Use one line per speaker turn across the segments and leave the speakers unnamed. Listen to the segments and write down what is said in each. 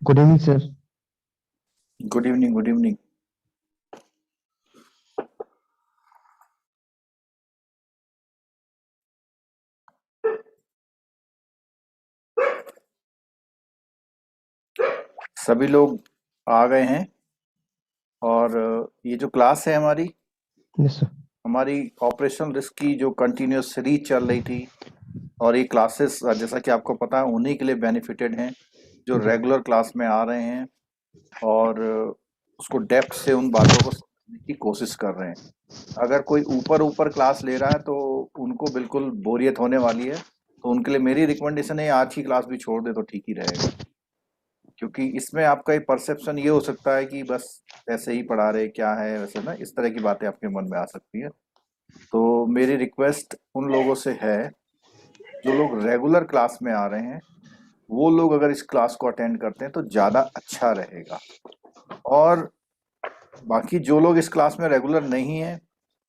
Good evening sir.
Good evening, good evening. सभी लोग आ गए हैं और ये जो क्लास है हमारी
यस सर।
हमारी ऑपरेशनल रिस्क की जो कंटिन्यूस सीरीज चल रही थी, और ये क्लासेस जैसा कि आपको पता है उन्हीं के लिए बेनिफिटेड हैं जो
जी।
रेगुलर क्लास में आ रहे हैं और उसको डेप्थ से उन बातों को समझने की कोशिश कर रहे हैं। अगर कोई ऊपर ऊपर क्लास ले रहा है तो उनको बिल्कुल बोरियत होने वाली है, तो उनके लिए मेरी रिकमेंडेशन है आज की क्लास भी छोड़ दे तो ठीक ही रहेगा, क्योंकि इसमें आपका एक परसेप्शन ये हो सकता है कि बस ऐसे ही पढ़ा रहे क्या है, वैसे ना इस तरह की बातें आपके मन में आ सकती है। तो मेरी रिक्वेस्ट उन लोगों से है जो लोग रेगुलर क्लास में आ रहे हैं, वो लोग अगर इस क्लास को अटेंड करते हैं तो ज़्यादा अच्छा रहेगा। और बाकी जो लोग इस क्लास में रेगुलर नहीं है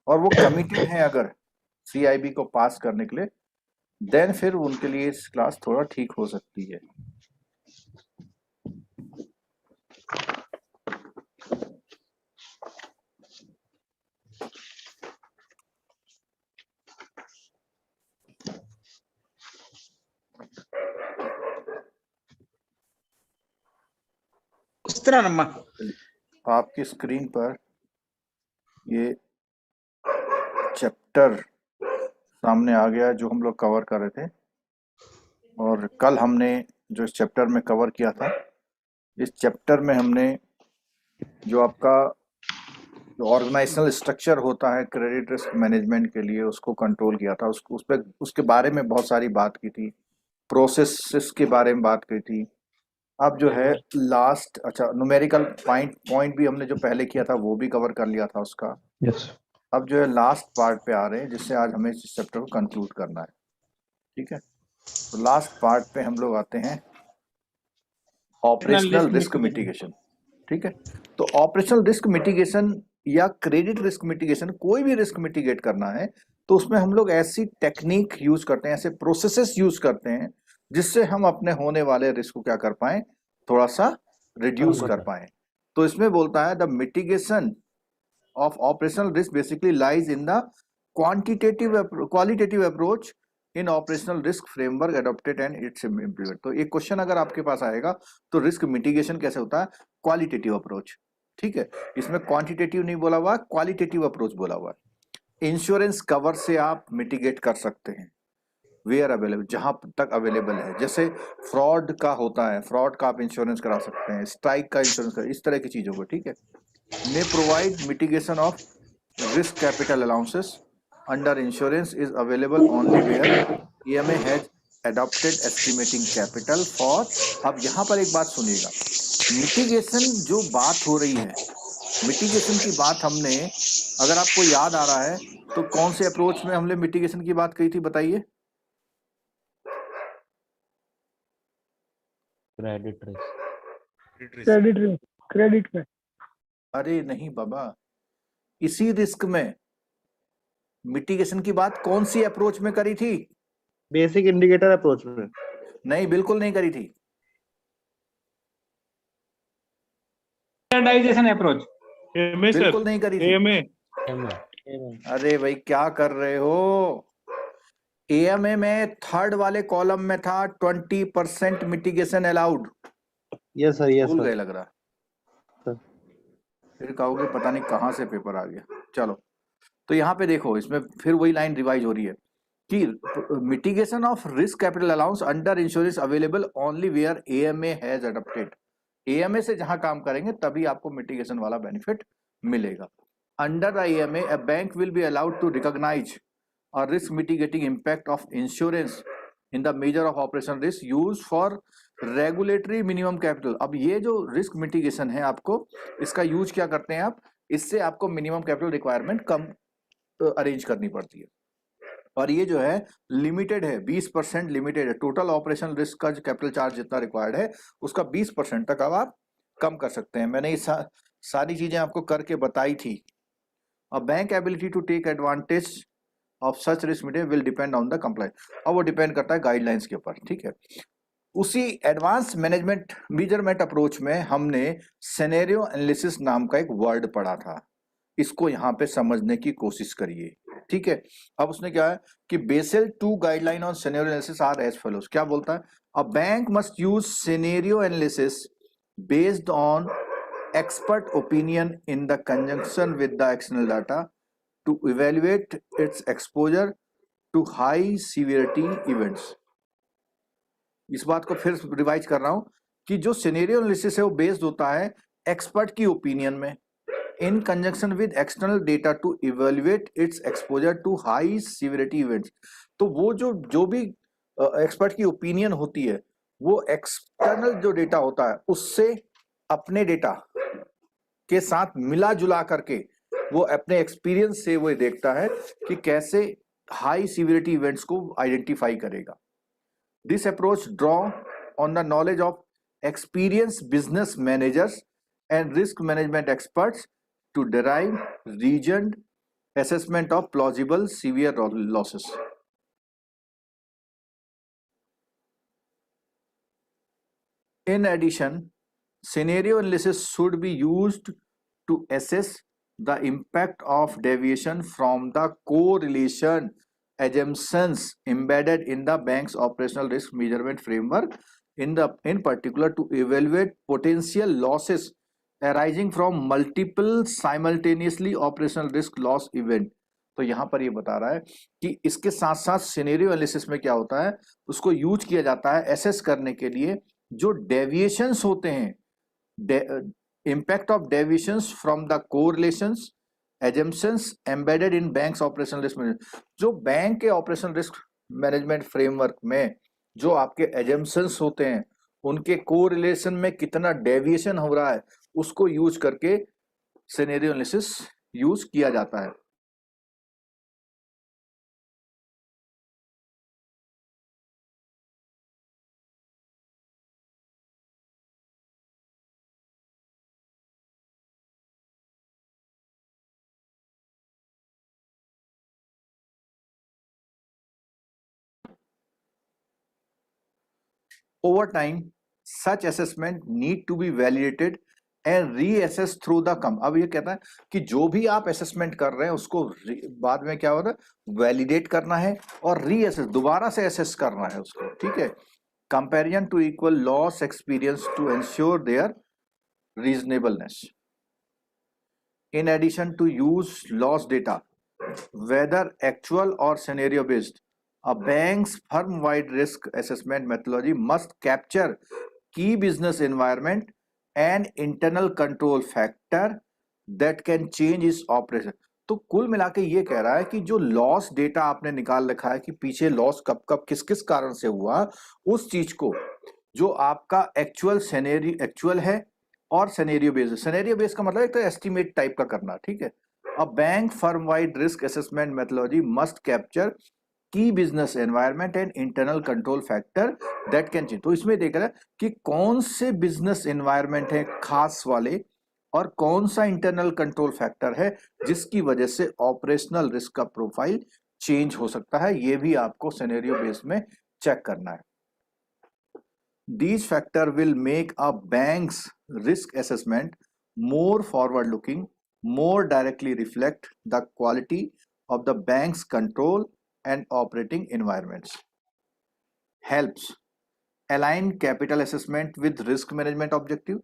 और वो कमिटेड हैं अगर सीआईबी को पास करने के लिए, देन फिर उनके लिए इस क्लास थोड़ा ठीक हो सकती है। आपकी स्क्रीन पर ये चैप्टर सामने आ गया जो हम लोग कवर कर रहे थे, और कल हमने जो इस चैप्टर में कवर किया था, इस चैप्टर में हमने जो आपका जो ऑर्गेनाइजेशनल स्ट्रक्चर होता है क्रेडिट रिस्क मैनेजमेंट के लिए उसको कंट्रोल किया था। उसके बारे में बहुत सारी बात की थी, प्रोसेसेस के बारे में बात की थी। अब जो है लास्ट, अच्छा, न्यूमेरिकल पॉइंट भी हमने जो पहले किया था वो भी कवर कर लिया था उसका।
यस।
अब जो है लास्ट पार्ट पे आ रहे हैं जिससे आज हमें इस चैप्टर को कंक्लूड करना है। ठीक है, तो लास्ट पार्ट पे हम लोग आते हैं ऑपरेशनल रिस्क मिटिगेशन। ठीक है, तो ऑपरेशनल रिस्क मिटिगेशन या क्रेडिट रिस्क मिटिगेशन, कोई भी रिस्क मिटिगेट करना है तो उसमें हम लोग ऐसी टेक्निक यूज करते हैं, ऐसे प्रोसेसेस यूज करते हैं जिससे हम अपने होने वाले रिस्क को क्या कर पाए, थोड़ा सा रिड्यूस कर पाए। तो इसमें बोलता है the mitigation of operational risk basically lies in the qualitative approach in operational risk framework adopted and its implement। तो एक क्वेश्चन अगर आपके पास आएगा तो रिस्क मिटिगेशन कैसे होता है, क्वालिटेटिव अप्रोच। ठीक है, इसमें क्वांटिटेटिव नहीं बोला हुआ, क्वालिटेटिव अप्रोच बोला हुआ है। इंश्योरेंस कवर से आप मिटिगेट कर सकते हैं वेयर अवेलेबल, जहां तक अवेलेबल है। जैसे फ्रॉड का होता है, फ्रॉड का आप इंश्योरेंस करा सकते हैं, स्ट्राइक का इंश्योरेंस कर, इस तरह की चीजों को। ठीक है, may provide mitigation of risk capital allowances under insurance is available only where EMA has adopted estimating capital for। अब यहां पर एक बात सुनिएगा, मिटिगेशन जो बात हो रही है, मिटिगेशन की बात हमने, अगर आपको याद आ रहा है तो कौन से अप्रोच में हमने मिटिगेशन की बात कही थी, बताइए।
Credit risk.
क्रेडिट में।
अरे नहीं बाबा, इसी रिस्क में मिटिगेशन की बात कौन सी अप्रोच में करी थी?
बेसिक इंडिकेटर अप्रोच में।
नहीं, बिल्कुल नहीं करी थी।
स्टैंडर्डाइजेशन अप्रोच
बिल्कुल नहीं करी थी।
एएमए।
अरे भाई क्या कर रहे हो, एएमए में थर्ड वाले कॉलम में था 20% mitigation allowed.
Yes sir, yes
भूल
सर।
गए लग रहा, फिर कहोगे पता नहीं कहां से पेपर आ गया। चलो, तो यहाँ पे देखो, इसमें फिर वही लाइन रिवाइज हो रही है कि mitigation of risk capital allowance under insurance available only where AMA has adopted. AMA से जहां काम करेंगे तभी आपको मिटिगेशन वाला बेनिफिट मिलेगा। Under the AMA a bank will be allowed to recognise a risk mitigating impact of insurance in the measure of operational risk used for regulatory minimum capital। अब ये जो रिस्क मिटिगेशन है, आपको इसका use क्या करते हैं आप, इससे आपको मिनिमम कैपिटल रिक्वायरमेंट कम अरेंज करनी पड़ती है, और ये जो है लिमिटेड है, 20% लिमिटेड है। टोटल ऑपरेशनल रिस्क का जो कैपिटल चार्ज जितना रिक्वायर्ड है उसका 20% तक अब आप कम कर सकते हैं। मैंने ये सारी चीजें आपको करके बताई थी A bank ability to take advantage of such risk mitigation will depend on the compliance. अब वो डिपेंड करता है गाइडलाइंस के ऊपर, ठीक है। उसी एडवांस मैनेजमेंट मेजरमेंट अप्रोच में हमने सिनेरियो एनालिसिस नाम का एक वर्ड पढ़ा था, इसको यहाँ पे समझने की कोशिश करिए, ठीक है। अब उसने क्या है कि Basel 2 guideline on scenario analysis are as follows. क्या बोलता है? A bank must use scenario analysis based on expert opinion in the conjunction with the external data to evaluate its exposure to high severity events. इस बात को फिर revise कर रहा हूं कि जो सिनेरियो एनालिसिस है वो बेस्ड होता है एक्सपर्ट की ओपिनियन में in conjunction with external data to evaluate its exposure to high severity events. तो वो जो भी एक्सपर्ट की ओपिनियन होती है वो एक्सटर्नल जो डेटा होता है उससे अपने डेटा के साथ मिला जुला करके वो अपने एक्सपीरियंस से वो देखता है कि कैसे हाई सीवियरिटी इवेंट्स को आइडेंटिफाई करेगा। This approach draw on the knowledge of experienced business managers and risk management experts to derive reasoned assessment of plausible severe losses. In addition, scenario analysis should be used to assess the impact of deviation from the correlation assumptions embedded in the bank's operational risk measurement framework, in particular to evaluate potential losses arising from multiple simultaneously operational risk loss event। तो यहाँ पर ये बता रहा है कि इसके साथ साथ सिनेरियो एनालिसिस में क्या होता है, उसको यूज किया जाता है एसेस करने के लिए जो डेविएशंस होते हैं, impact of deviations from the correlations assumptions embedded in banks operational risk management। जो बैंक के ऑपरेशनल रिस्क मैनेजमेंट फ्रेमवर्क में जो आपके assumptions होते हैं उनके कोरिलेशन में कितना डेविएशन हो रहा है उसको यूज करके सिनेरियो एनालिसिस यूज किया जाता है। Over time, such assessment need to be validated and reassessed through the अब ये कहता है कि जो भी आप असेसमेंट कर रहे हैं उसको बाद में क्या होता है वैलिडेट करना है और रीअसेस दोबारा से असेस करना है उसको, ठीक है। Comparison to equal loss experience to ensure their reasonableness. In addition to use loss data whether actual or scenario based, a bank's firm-wide risk assessment methodology must capture key business environment and internal control factor that can change its operation। तो कुल मिला के ये कह रहा है कि जो लॉस डेटा आपने निकाल रखा है कि पीछे लॉस कब कब किस किस कारण से हुआ, उस चीज को जो आपका एक्चुअल है और सिनेरियो बेस्ड का मतलब एक तो एस्टिमेट टाइप का करना, ठीक है। A bank firm wide risk assessment methodology must capture key business environment and internal control factor that can change. तो इसमें देख रहा है कि कौन से बिजनेस एनवायरनमेंट है खास वाले और कौन सा इंटरनल कंट्रोल फैक्टर है जिसकी वजह से ऑपरेशनल रिस्क का प्रोफाइल चेंज हो सकता है, ये भी आपको सिनेरियो बेस में चेक करना है। These factors will make a bank's risk assessment more forward-looking, more directly reflect the quality of the bank's control and operating environments. Helps align capital assessment with risk management objective,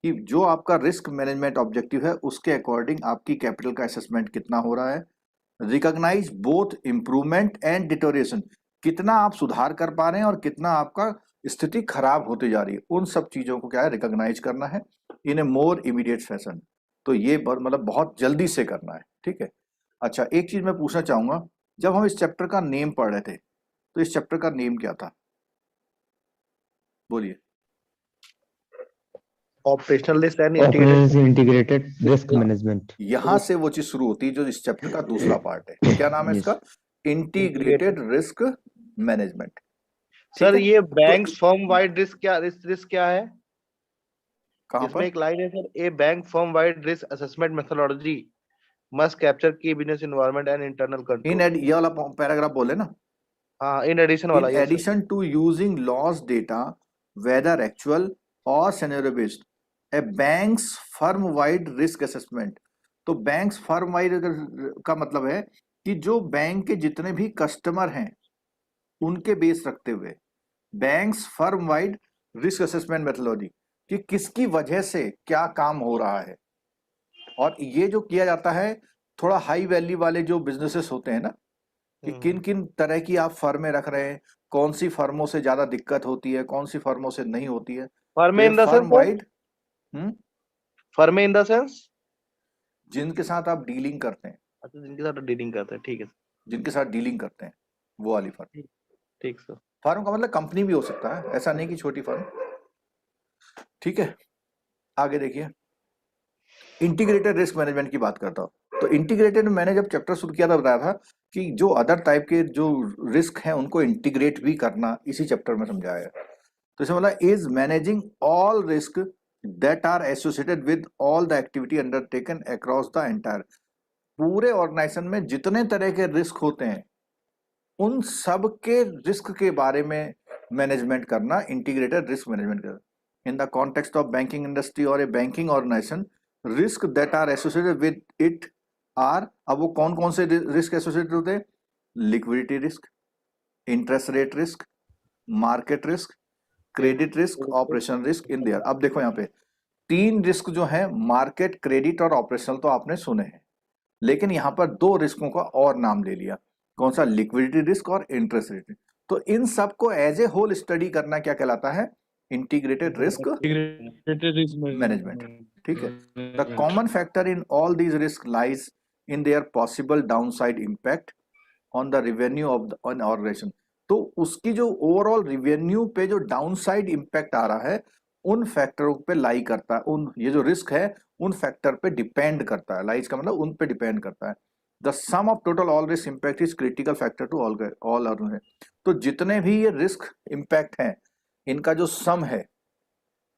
कि जो आपका risk management objective है उसके according आपकी capital का assessment कितना हो रहा है। Recognise both improvement and deterioration, कितना आप सुधार कर पा रहे हैं और कितना आपका स्थिति खराब होती जा रही है, उन सब चीजों को क्या है रिकॉग्नाइज करना है इन ए मोर इमीडिएट फैशन। तो ये मतलब बहुत जल्दी से करना है, ठीक है। अच्छा, एक चीज मैं पूछना चाहूंगा, जब हम इस चैप्टर का नेम पढ़ रहे थे तो इस चैप्टर का नेम क्या था, बोलिए।
Operational risk and
integrated risk management.
यहां से वो चीज शुरू होती है जो इस चैप्टर का दूसरा पार्ट है। क्या नाम है इसका? Integrated risk management.
सर ये बैंक्स फर्म वाइड रिस्क क्या है?
कहां
इसमें
पर?
एक लाइन है sir, a bank firm wide risk assessment methodology must capture key business environment and internal control.
ये वाला पैराग्राफ बोले ना,
हाँ, in addition
in
वाला, yes sir.
addition to using loss data whether actual or scenario based, a bank's firm wide risk assessment. तो banks firm wide का मतलब है कि जो बैंक के जितने भी कस्टमर हैं उनके बेस रखते हुए banks firm wide risk assessment methodology, कि किसकी वजह से क्या काम हो रहा है। और ये जो किया जाता है थोड़ा हाई वैल्यू वाले जो बिजनेसेस होते हैं ना, कि किन किन तरह की आप फर्में रख रहे हैं, कौन सी फर्मों से ज्यादा दिक्कत होती है, कौन सी फर्मों से नहीं होती है।
Firm in the
firm
sense,
wide
firm in the sense,
जिनके साथ आप डीलिंग करते हैं,
अच्छा जिनके साथ डीलिंग करते हैं, ठीक है
जिनके साथ डीलिंग करते हैं वो वाली फर्म।
ठीक सर।
फर्म का मतलब कंपनी भी हो सकता है, ऐसा नहीं कि छोटी फर्म। ठीक है, आगे देखिए, इंटीग्रेटेड रिस्क मैनेजमेंट की बात करता हूँ। तो इंटीग्रेटेड, मैंने जब चैप्टर शुरू किया था बताया था कि जो अदर टाइप के जो रिस्क हैं उनको इंटीग्रेट भी करना इसी चैप्टर में समझाया है। तो इसमें बोला is managing all risk that are associated with all the activity undertaken across the entire. पूरे ऑर्गेनाइजेशन में जितने तरह के रिस्क होते हैं उन सब के रिस्क के बारे में मैनेजमेंट करना इंटीग्रेटेड रिस्क मैनेजमेंट करना। In the context of banking industry or a banking organisation, risk that are associated with it are, अब वो कौन कौन से रिस्क एसोसिएटेड होते हैं? Liquidity risk, interest rate risk, market risk, credit risk, operation risk in there. अब देखो यहाँ पे 3 रिस्क जो है, मार्केट, क्रेडिट और ऑपरेशनल, तो आपने सुने हैं, लेकिन यहाँ पर 2 रिस्कों का और नाम ले लिया। कौन सा? लिक्विडिटी रिस्क और इंटरेस्ट रेट। तो इन सबको एज ए होल स्टडी करना क्या कहलाता है? Integrated risk management. ठीक है, the common factor in all these risk lies in their possible downside impact on the revenue of an organisation. तो उसकी जो ओवरऑल रेवेन्यू पे जो डाउनसाइड इम्पैक्ट आ रहा है उन फैक्टरों पे लाई करता है, उन ये जो रिस्क है उन फैक्टर पे डिपेंड करता है। लाइज का मतलब उन पे डिपेंड करता है। The sum of total all risk impact is critical factor to all earn. तो जितने भी ये रिस्क इम्पैक्ट हैं इनका जो सम है,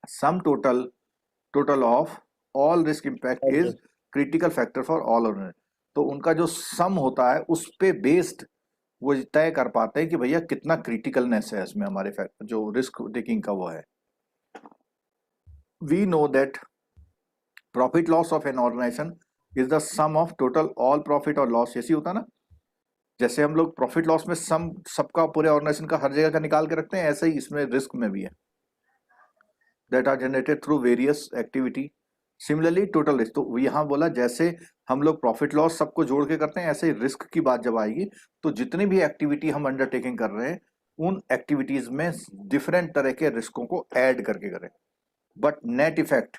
sum total of all risk impact is critical factor for all earn. तो उनका जो सम होता है उस पे बेस्ड वो तय कर पाते हैं कि भैया कितना क्रिटिकलनेस है इसमें हमारे जो रिस्क टेकिंग का वो है। We know that profit loss of an organization is the sum of total all profit और loss। ऐसी होता ना, जैसे हम लोग प्रॉफिट लॉस में सम सबका पूरे ऑर्गेनाइजेशन का हर जगह का निकाल के रखते हैं, ऐसे ही इसमें रिस्क में भी है। That are generated through various activity. Similarly total risk, तो यहाँ बोला जैसे हम लोग प्रॉफिट लॉस सबको जोड़ के करते हैं, ऐसे ही रिस्क की बात जब आएगी तो जितनी भी एक्टिविटी हम अंडरटेकिंग कर रहे हैं उन एक्टिविटीज में डिफरेंट तरह के रिस्कों को ऐड करके करें। But net effect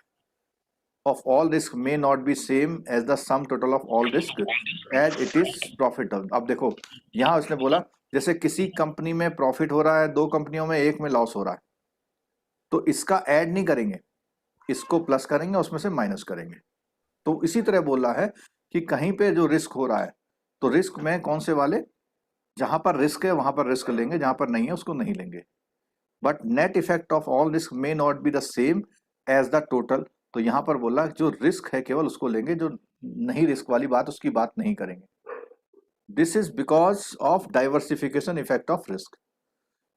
of all risk may not be same as the sum total of all risk as it is profit। अब देखो यहाँ उसने बोला जैसे किसी कंपनी में प्रॉफिट हो रहा है, 2 कंपनियों में एक में लॉस हो रहा है, तो इसका ऐड नहीं करेंगे, इसको प्लस करेंगे, उसमें से माइनस करेंगे। तो इसी तरह बोल रहा है कि कहीं पे जो रिस्क हो रहा है तो रिस्क में कौन से वाले, जहां पर रिस्क है वहां पर रिस्क लेंगे, जहां पर नहीं है उसको नहीं लेंगे। But net effect of all risk may not be the same as the total. तो यहां पर बोला जो रिस्क है केवल उसको लेंगे, जो नहीं रिस्क वाली बात उसकी बात नहीं करेंगे। This is because of diversification effect of risk,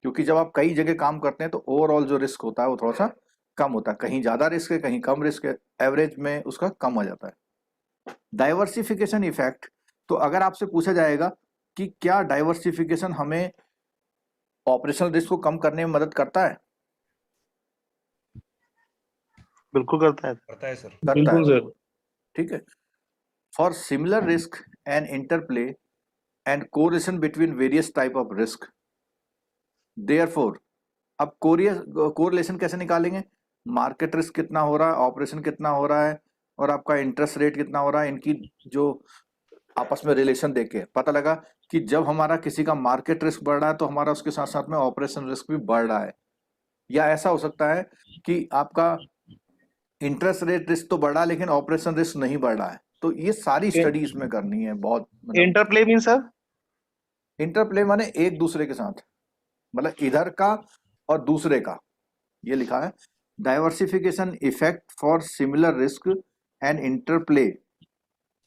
क्योंकि जब आप कई जगह काम करते हैं तो ओवरऑल जो रिस्क होता है वो थोड़ा सा कम होता है, कहीं ज्यादा रिस्क है कहीं कम रिस्क है, एवरेज में उसका कम हो जाता है। डाइवर्सिफिकेशन इफेक्ट, तो अगर आपसे पूछा जाएगा कि क्या डाइवर्सिफिकेशन हमें ऑपरेशनल रिस्क को कम करने में मदद करता है?
बिल्कुल करता है
सर।
करता है, ठीक है। For similar risk and interplay and correlation between various type of risk, therefore अब कोरिलेशन कैसे निकालेंगे? मार्केट रिस्क कितना हो रहा है, ऑपरेशन कितना हो रहा है और आपका इंटरेस्ट रेट कितना हो रहा है, इनकी जो आपस में रिलेशन देके पता लगा कि जब हमारा किसी का मार्केट रिस्क बढ़ रहा है तो हमारा उसके साथ साथ में ऑपरेशन रिस्क भी बढ़ रहा है। या ऐसा हो सकता है कि आपका इंटरेस्ट रेट रिस्क तो बढ़ा लेकिन ऑपरेशन रिस्क नहीं बढ़ रहा है। तो ये सारी स्टडी इसमें करनी है बहुत।
इंटरप्ले मीन सर,
इंटरप्ले माने एक दूसरे के साथ, मतलब इधर का और दूसरे का, ये लिखा है diversification effect for similar risk and interplay,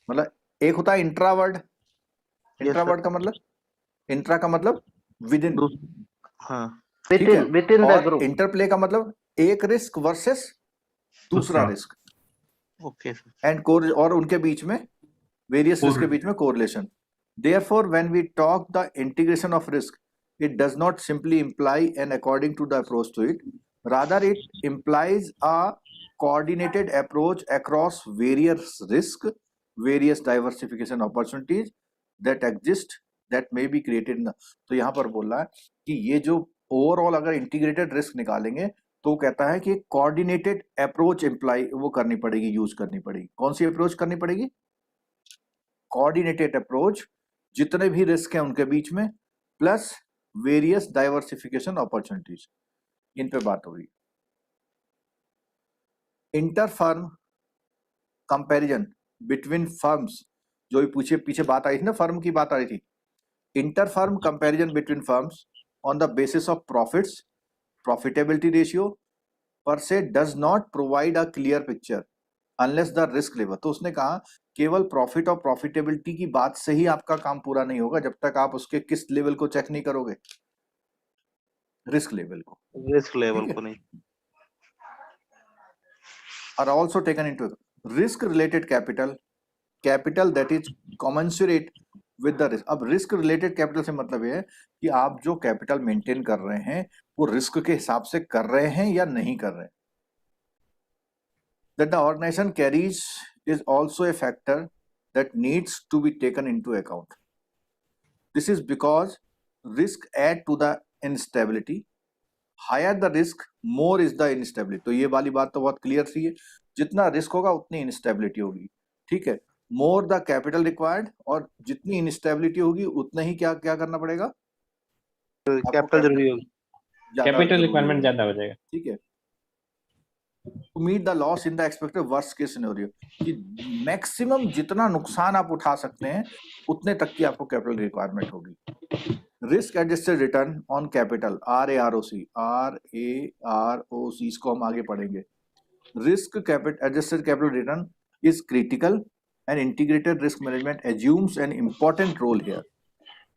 मतलब एक होता है इंट्रावर्ड,
Yes,
इंट्रावर्ड
sir.
का मतलब, इंट्रा का मतलब विद इन,
हाँ.
ठीक है,
Within the
और
group.
इंटरप्ले का मतलब एक रिस्क वर्सेस दूसरा risk,
Okay, sir.
And core, और उनके बीच में वेरियस रिस्क के बीच में correlation. Therefore, when we talk the integration of risk, it does not simply imply an according to the approach to it. Rather, it implies a coordinated approach across various risk, various diversification opportunities that exist that may be created in the. तो यहाँ पर बोल रहा है कि ये जो overall अगर इंटीग्रेटेड रिस्क निकालेंगे तो कहता है कि कोऑर्डिनेटेड अप्रोच इम्प्लाई वो करनी पड़ेगी, यूज करनी पड़ेगी. कौन सी अप्रोच करनी पड़ेगी? कोऑर्डिनेटेड अप्रोच, जितने भी रिस्क हैं उनके बीच में, प्लस वेरियस डाइवर्सिफिकेशन अपॉर्चुनिटीज, इन पे बात होगी. Inter firm comparison between firms, जो भी पूछे पीछे बात आई थी ना, फर्म की बात आ रही थी. Inter firm comparison between firms on the basis of profits, profitability ratio पर से does not provide a clear picture unless the risk level. तो उसने कहा केवल प्रॉफिट और प्रॉफिटेबिलिटी की बात से ही आपका काम पूरा नहीं होगा जब तक आप उसके किस लेवल को चेक नहीं करोगे, रिस्क लेवल को.
Risk level
ठीक है.
को नहीं.
Are also taken into risk related capital, capital that is commensurate with the risk. अब रिस्क रिलेटेड कैपिटल से मतलब ये है कि आप जो कैपिटल मेंटेन कर रहे हैं वो रिस्क के हिसाब से कर रहे हैं या नहीं कर रहे हैं. That the organization carries is also a factor that needs to be taken into account. This is because risk add to the instability. Higher the risk, more is the instability. तो ये वाली बात तो बहुत क्लियर सी है, जितना risk होगा उतनी इंस्टेबिलिटी होगी. ठीक है. मोर द कैपिटल रिक्वायर्ड, और जितनी इंस्टेबिलिटी होगी उतना ही क्या क्या करना पड़ेगा,
Capital जरूरी होगी.
कैपिटल रिक्वायरमेंट ज्यादा हो जाएगा.
ठीक है. To meet the loss in the expected worst case scenario, कि मैक्सिमम जितना नुकसान आप उठा सकते हैं उतने तक की आपको कैपिटल रिक्वायरमेंट होगी. Risk adjusted return on capital, RAROC, इसको हम आगे पढ़ेंगे. Risk adjusted capital return is critical and integrated risk management assumes an important role here.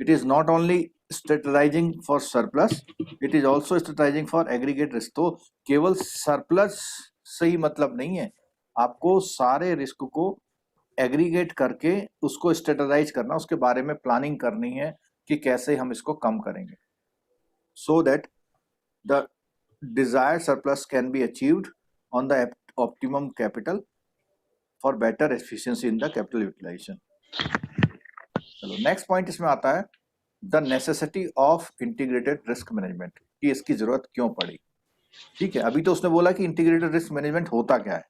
It is not only strategizing for surplus, it is also strategizing for aggregate risk. तो केवल surplus से ही मतलब नहीं है, आपको सारे रिस्क को aggregate करके उसको स्ट्रेटेजाइज करना, उसके बारे में प्लानिंग करनी है कि कैसे हम इसको कम करेंगे, so that the desired surplus can be achieved on the optimum capital for better efficiency in the capital utilization. चलो नेक्स्ट पॉइंट इसमें आता है the necessity of integrated risk management, कि इसकी जरूरत क्यों पड़ी. ठीक है. अभी तो उसने बोला कि इंटीग्रेटेड रिस्क मैनेजमेंट होता क्या है,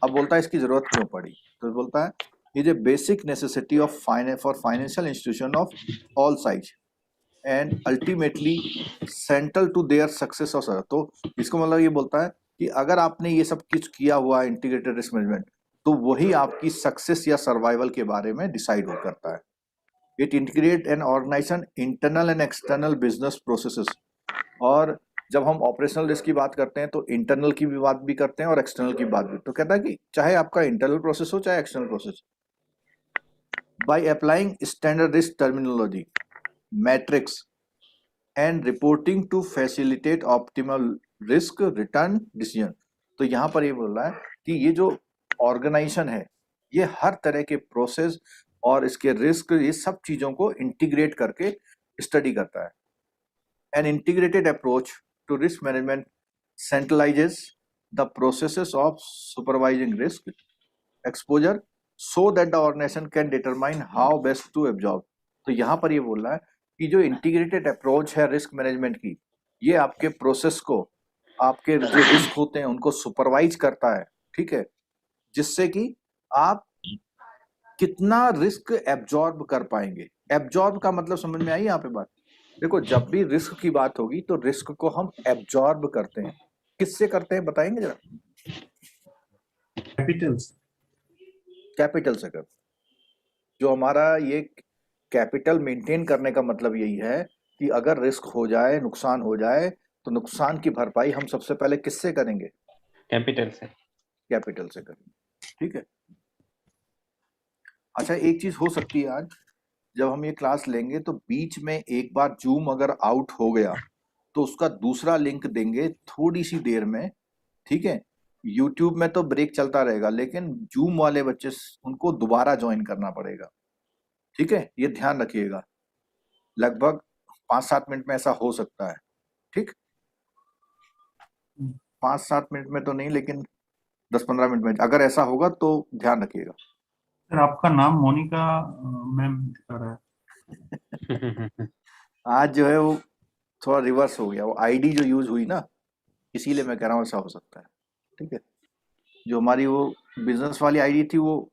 अब बोलता है इसकी जरूरत क्यों पड़ी. तो बोलता है is a basic necessity of for financial institution of all size and ultimately central to their success of. तो इसको मतलब ये बोलता है कि अगर आपने ये सब कुछ किया हुआ है इंटीग्रेटेड रिस्क मैनेजमेंट, तो वही आपकी सक्सेस या सर्वाइवल के बारे में डिसाइड करता है. It integrate an organization internal and external business processes. और जब हम ऑपरेशनल रिस्क की बात करते हैं तो इंटरनल की भी बात भी करते हैं और एक्सटर्नल की बात भी. तो कहता है कि चाहे आपका इंटरनल प्रोसेस हो चाहे external process, by applying standard risk terminology, matrix and reporting to facilitate optimal risk return decision. तो यहाँ पर ये बोल रहा है कि ये जो ऑर्गेनाइजेशन है ये हर तरह के प्रोसेस और इसके रिस्क, ये सब चीजों को इंटीग्रेट करके स्टडी करता है. An integrated approach to risk management centralises the processes of supervising risk exposure so that the organisation can determine how best to absorb. तो यहाँ पर ये बोल रहा है कि जो इंटीग्रेटेड अप्रोच है रिस्क मैनेजमेंट की, ये आपके प्रोसेस को, आपके जो रिस्क होते हैं उनको सुपरवाइज करता है. ठीक है. जिससे कि आप कितना रिस्क एब्जॉर्ब कर पाएंगे. एब्जॉर्ब का मतलब समझ में आई यहाँ पे बात. देखो जब भी रिस्क की बात होगी तो रिस्क को हम एब्जॉर्ब करते हैं. किससे करते हैं बताएंगे जरा. कैपिटल से करते. जो हमारा ये कैपिटल मेंटेन करने का मतलब यही है कि अगर रिस्क हो जाए, नुकसान हो जाए, तो नुकसान की भरपाई हम सबसे पहले किससे करेंगे,
कैपिटल से.
कैपिटल से करेंगे. ठीक है. अच्छा एक चीज हो सकती है, आज जब हम ये क्लास लेंगे तो बीच में एक बार जूम अगर आउट हो गया तो उसका दूसरा लिंक देंगे थोड़ी सी देर में, ठीक है। यूट्यूब में तो ब्रेक चलता रहेगा, लेकिन जूम वाले बच्चे उनको दोबारा ज्वाइन करना पड़ेगा, ठीक है, ये ध्यान रखिएगा। लगभग 5-7 मिनट में ऐसा हो सकता है, ठीक। 5-7 मिनट में तो नहीं, लेकिन 10-15 मिनट में अगर ऐसा होगा तो ध्यान रखिएगा।
सर आपका नाम मोनिका मैम दिखा रहा है।
आज जो है वो थोड़ा रिवर्स हो गया, वो आईडी जो यूज हुई ना, इसीलिए मैं कह रहा हूँ ऐसा हो सकता है, ठीक है। जो हमारी वो बिजनेस वाली आईडी थी वो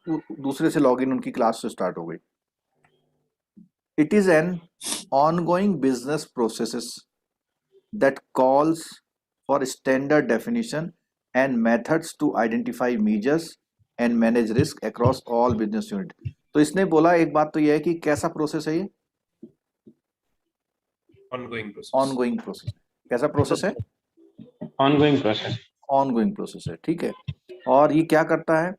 दूसरे से लॉगिन उनकी क्लास से स्टार्ट हो गई। It is an ongoing business processes that calls for standard definition and methods to identify measures and manage risk across all business unit। तो इसने बोला एक बात तो यह है कि कैसा प्रोसेस है ये, ऑनगोइंग प्रोसेस। कैसा प्रोसेस है,
ऑनगोइंग प्रोसेस।
ऑनगोइंग प्रोसेस है, ठीक है। और ये क्या करता है,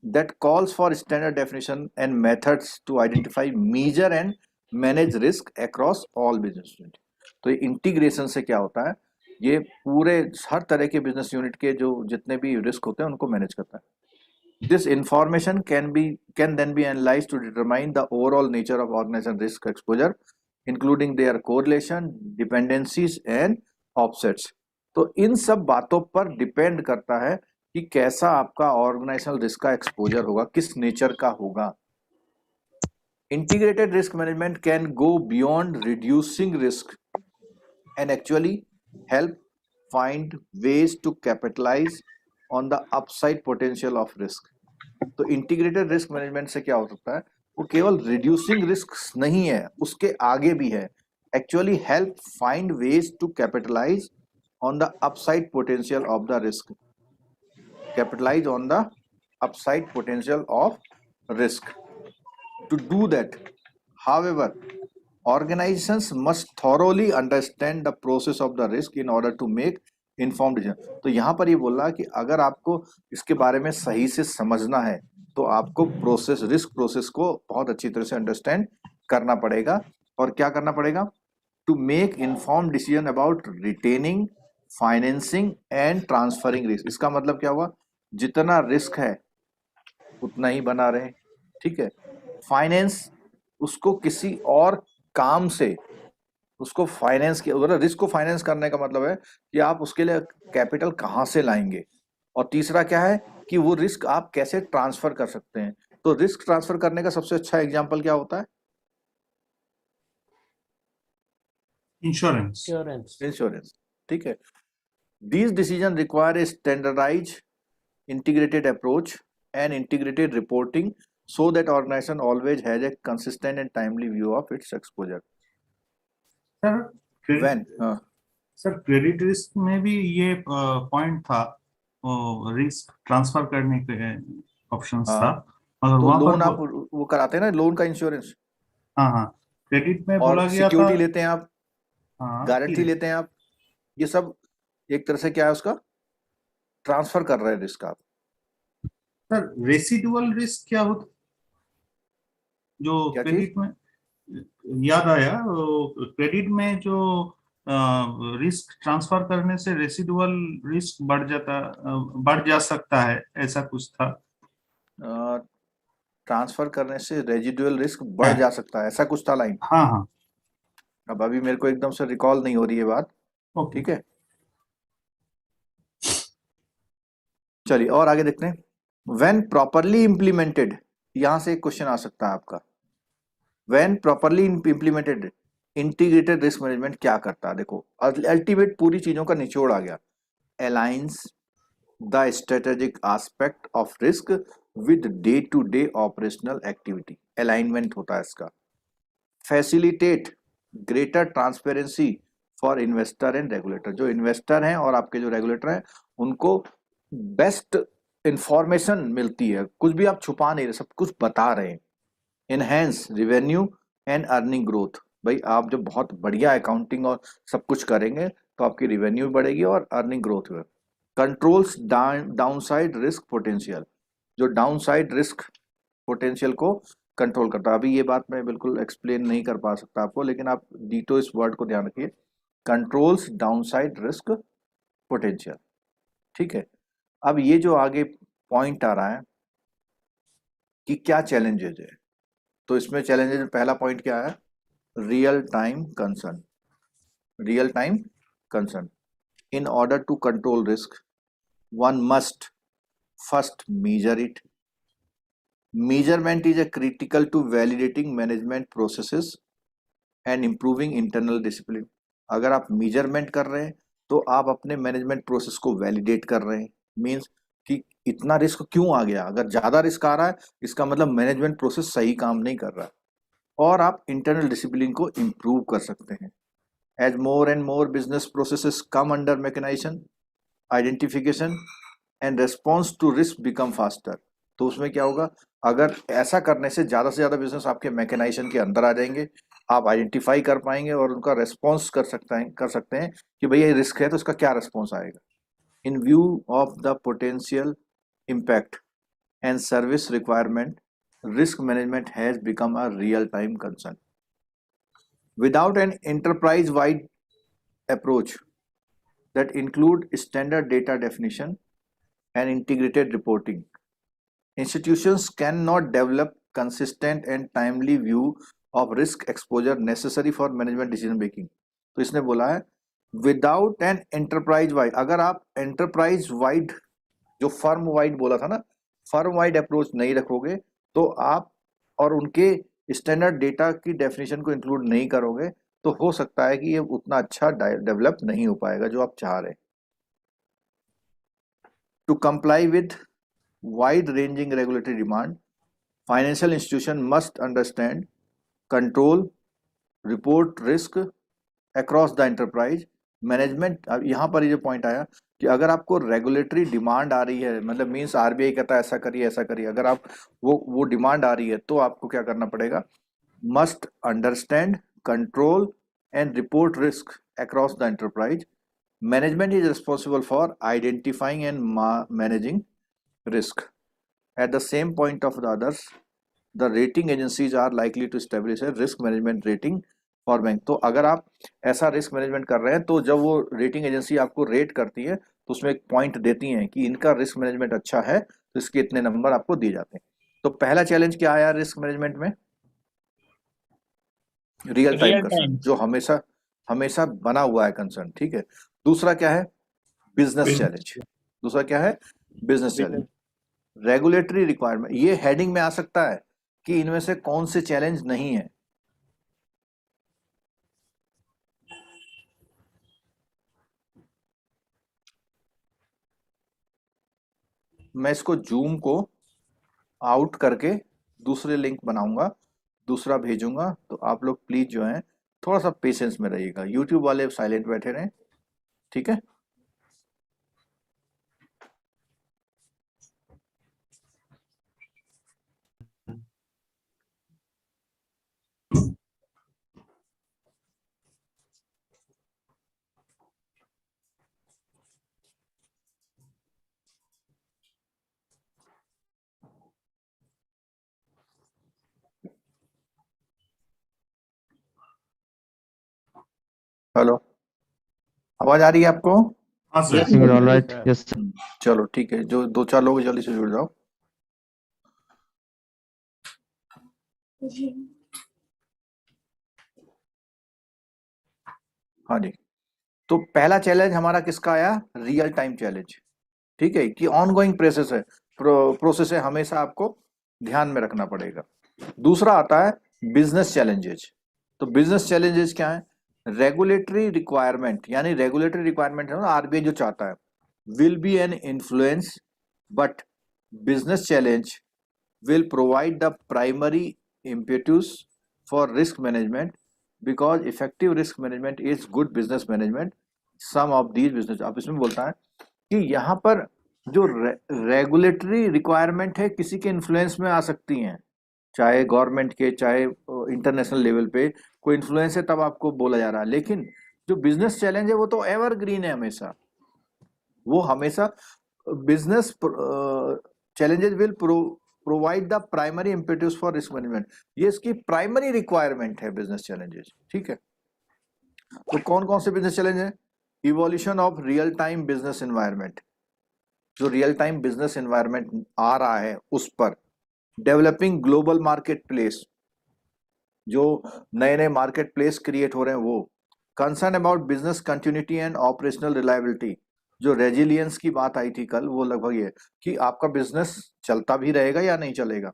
that calls for standard definition and methods to identify measure and manage risk across all business unit. तो ये इंटीग्रेशन से क्या होता है, ये पूरे हर तरह के बिजनेस यूनिट के जो जितने भी रिस्क होते हैं उनको मैनेज करता है। This information can then be analyse to determine the overall nature of organisation risk exposure including their correlation, dependencies and offsets. तो इन सब बातों पर डिपेंड करता है कि कैसा आपका ऑर्गेनाइजेशनल रिस्क का एक्सपोजर होगा, किस नेचर का होगा। Integrated risk management can go beyond reducing risk and actually help find ways to capitalize on the upside potential of risk। तो integrated risk management से क्या हो सकता है, वो केवल reducing risks नहीं है, उसके आगे भी है। Actually help find ways to capitalize on the upside potential of the risk। Capitalize on the upside potential of risk। To do that, however, organizations must thoroughly understand the process of the risk in order to make informed decision। तो यहाँ पर ये बोल रहा है कि अगर आपको इसके बारे में सही से समझना है तो आपको प्रोसेस, रिस्क प्रोसेस को बहुत अच्छी तरह से अंडरस्टैंड करना पड़ेगा। और क्या करना पड़ेगा, to make inform decision about retaining, financing and transferring risk. इसका मतलब क्या हुआ, जितना रिस्क है उतना ही बना रहे, ठीक है। फाइनेंस, उसको किसी और काम से उसको फाइनेंस के, रिस्क को फाइनेंस करने का मतलब है कि आप उसके लिए कैपिटल कहाँ से लाएंगे। और तीसरा क्या है कि वो रिस्क आप कैसे ट्रांसफर कर सकते हैं। तो रिस्क ट्रांसफर करने का सबसे अच्छा एग्जांपल क्या होता है,
इंश्योरेंस।
इंश्योरेंस, ठीक है। These decision require a standardise integrated approach and integrated reporting so that organization always has a consistent and timely view of its exposure।
Sir
When
sir credit risk में भी ये point था, risk transfer करने के options था, मगर
तो
वहां
लोन
पर
आप वो कराते हैं ना, लोन का इंश्योरेंस,
हाँ हाँ क्रेडिट में
और
बोला गया था,
सिक्योरिटी लेते हैं आप,
हाँ
गारंटी लेते हैं आप, ये सब एक तरह से क्या है, उसका ट्रांसफर कर रहे हैं रिस्क आप।
सर रेसिडुअल रिस्क क्या होता, जो
क्या
क्रेडिट में याद आया, क्रेडिट में जो रिस्क ट्रांसफर करने से रेसिडुअल रिस्क बढ़ जा सकता है, ऐसा कुछ था।
ट्रांसफर करने से रेजिडुअल रिस्क बढ़ जा सकता है, ऐसा कुछ था लाइन।
हाँ हाँ
अब अभी मेरे को एकदम से रिकॉल नहीं हो रही है बात,
ओके
ठीक है। चलिए और आगे देखते हैं। व्हेन प्रॉपरली इंप्लीमेंटेड, यहां से एक क्वेश्चन आ सकता है आपका, when properly implemented integrated risk management क्या करता है। देखो अल्टीमेट पूरी चीजों का निचोड़ आ गया, aligns the strategic aspect of risk with day to day operational activity, alignment होता है इसका। Facilitate greater transparency for investor and regulator, जो इन्वेस्टर हैं और आपके जो रेगुलेटर हैं उनको बेस्ट इंफॉर्मेशन मिलती है, कुछ भी आप छुपा नहीं रहे, सब कुछ बता रहे हैं। Enhance revenue and earning growth, भाई आप जब बहुत बढ़िया अकाउंटिंग और सब कुछ करेंगे तो आपकी रिवेन्यू बढ़ेगी और अर्निंग ग्रोथ हुए। कंट्रोल्स डाउनसाइड रिस्क पोटेंशियल, जो डाउनसाइड रिस्क पोटेंशियल को कंट्रोल करता है। अभी ये बात मैं बिल्कुल एक्सप्लेन नहीं कर पा सकता आपको, लेकिन आप डीटो इस वर्ड को ध्यान रखिए, कंट्रोल्स डाउनसाइड रिस्क पोटेंशियल। ठीक है, अब ये जो आगे पॉइंट आ रहा है कि क्या चैलेंजेस है, तो इसमें चैलेंजेस में पहला पॉइंट क्या है, real time concern. Real time concern, in order to control risk one must first measure it. Measurement is a critical to validating management processes and improving internal discipline. अगर आप measurement कर रहे हैं तो आप अपने मैनेजमेंट प्रोसेस को validate कर रहे हैं, मीन्स कि इतना रिस्क क्यों आ गया। अगर ज्यादा रिस्क आ रहा है इसका मतलब मैनेजमेंट प्रोसेस सही काम नहीं कर रहा है, और आप इंटरनल डिसिप्लिन को इम्प्रूव कर सकते हैं। As more and more business processes come under mechanization, identification and response to risk become faster. तो उसमें क्या होगा, अगर ऐसा करने से ज्यादा बिजनेस आपके मैकेनाइजेशन के अंदर आ जाएंगे, आप आइडेंटिफाई कर पाएंगे और उनका रेस्पॉन्स कर सकते हैं कि भैया ये रिस्क है तो इसका क्या रेस्पॉन्स आएगा। इन view of the potential impact and service requirement, risk management has become a real time concern. Without an enterprise-wide approach that include standard data definition and integrated reporting, institutions cannot develop consistent and timely view of risk exposure necessary for management decision making. तो इसने बोला है without an enterprise wide, अगर आप enterprise wide जो firm wide बोला था ना, फर्म वाइड अप्रोच नहीं रखोगे तो आप और उनके स्टैंडर्ड डेटा की डेफिनेशन को इंक्लूड नहीं करोगे तो हो सकता है कि ये उतना अच्छा डेवलप नहीं हो पाएगा जो आप चाह रहे हैं। To comply with wide ranging regulatory demand, financial institution must understand, control, report risk across the enterprise management. अब यहाँ पर ये जो पॉइंट आया कि अगर आपको रेगुलेटरी डिमांड आ रही है, मतलब मींस आरबीआई कहता है ऐसा करिए ऐसा करिए, अगर आप वो डिमांड आ रही है तो आपको क्या करना पड़ेगा, must understand, control and report risk across the enterprise. Management is responsible for identifying and managing risk. At the same point of the others, the rating agencies are likely to establish a risk management rating for bank. तो अगर आप ऐसा risk management कर रहे हैं तो जब वो रेटिंग एजेंसी आपको रेट करती है तो उसमें एक पॉइंट देती हैं कि इनका रिस्क मैनेजमेंट अच्छा है तो इसके इतने नंबर आपको दिए जाते हैं। तो पहला चैलेंज क्या आया रिस्क मैनेजमेंट में, रियल टाइम कंसर्न, जो हमेशा हमेशा बना हुआ है कंसर्न। ठीक है, दूसरा क्या है, बिजनेस चैलेंज। दूसरा क्या है, बिजनेस चैलेंज। रेगुलेटरी रिक्वायरमेंट, ये हेडिंग में आ सकता है कि इनमें से कौन से चैलेंज नहीं है। मैं इसको जूम को आउट करके दूसरे लिंक बनाऊंगा, दूसरा भेजूंगा, तो आप लोग प्लीज जो है थोड़ा सा पेशेंस में रहिएगा। यूट्यूब वाले साइलेंट बैठे रहें, ठीक है। हेलो, आवाज आ रही है आपको?
हाँ sir.
Yes, sir, all right. Yes, sir.
चलो ठीक है, जो 2-4 लोग जल्दी से जुड़ जाओ। हाँ जी, तो पहला चैलेंज हमारा किसका आया, रियल टाइम चैलेंज। ठीक है, कि ऑनगोइंग प्रोसेस है, प्रोसेस है, हमेशा आपको ध्यान में रखना पड़ेगा। दूसरा आता है बिजनेस चैलेंजेस। तो बिजनेस चैलेंजेस क्या है, रेगुलेटरी रिक्वायरमेंट, यानी रेगुलेटरी रिक्वायरमेंट है ना, आरबीआई जो चाहता है, will be an influence but business challenge will provide the primary impetus for risk management because effective risk management is good business management. Some of these business, अब इसमें बोलता है कि यहाँ पर जो रेगुलेटरी रिक्वायरमेंट है किसी के इन्फ्लुएंस में आ सकती हैं, चाहे गवर्नमेंट के चाहे इंटरनेशनल लेवल पे कोई इन्फ्लुएंस है तब आपको बोला जा रहा है, लेकिन जो बिजनेस चैलेंज है वो तो एवरग्रीन है, हमेशा वो हमेशा business challenges will provide the primary impetus for risk management, ये इसकी प्राइमरी रिक्वायरमेंट है बिजनेस चैलेंजेस। ठीक है, तो कौन कौन से बिजनेस चैलेंज है? Evolution of real time business environment, जो रियल टाइम बिजनेस एनवायरनमेंट आ रहा है उस पर, डेवलपिंग ग्लोबल मार्केट प्लेस, जो नए नए मार्केट प्लेस क्रिएट हो रहे हैं वो, concern about business continuity and operational reliability, जो रेजिलियंस की बात आई थी कल, वो लगभग ये कि आपका बिजनेस चलता भी रहेगा या नहीं चलेगा।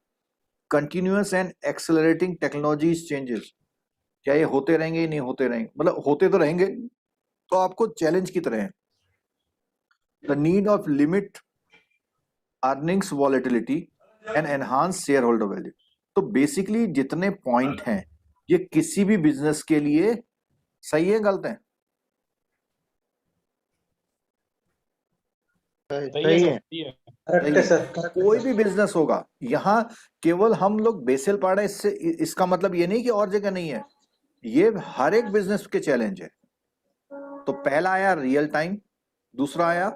Continuous and accelerating technologies changes, क्या ये होते रहेंगे या नहीं होते रहेंगे, मतलब होते तो रहेंगे तो आपको चैलेंज की तरह है। The need of limit earnings volatility and enhance share holder value. तो बेसिकली जितने पॉइंट हैं ये किसी भी बिजनेस के लिए सही है, गलत है?
सही है।
करेक्ट है सर।
कोई भी बिजनेस होगा, यहाँ केवल हम लोग बेसिल पढ़ रहे हैं, इससे इसका मतलब ये नहीं कि और जगह नहीं है, ये हर एक बिजनेस के चैलेंज है। तो पहला आया रियल टाइम, दूसरा आया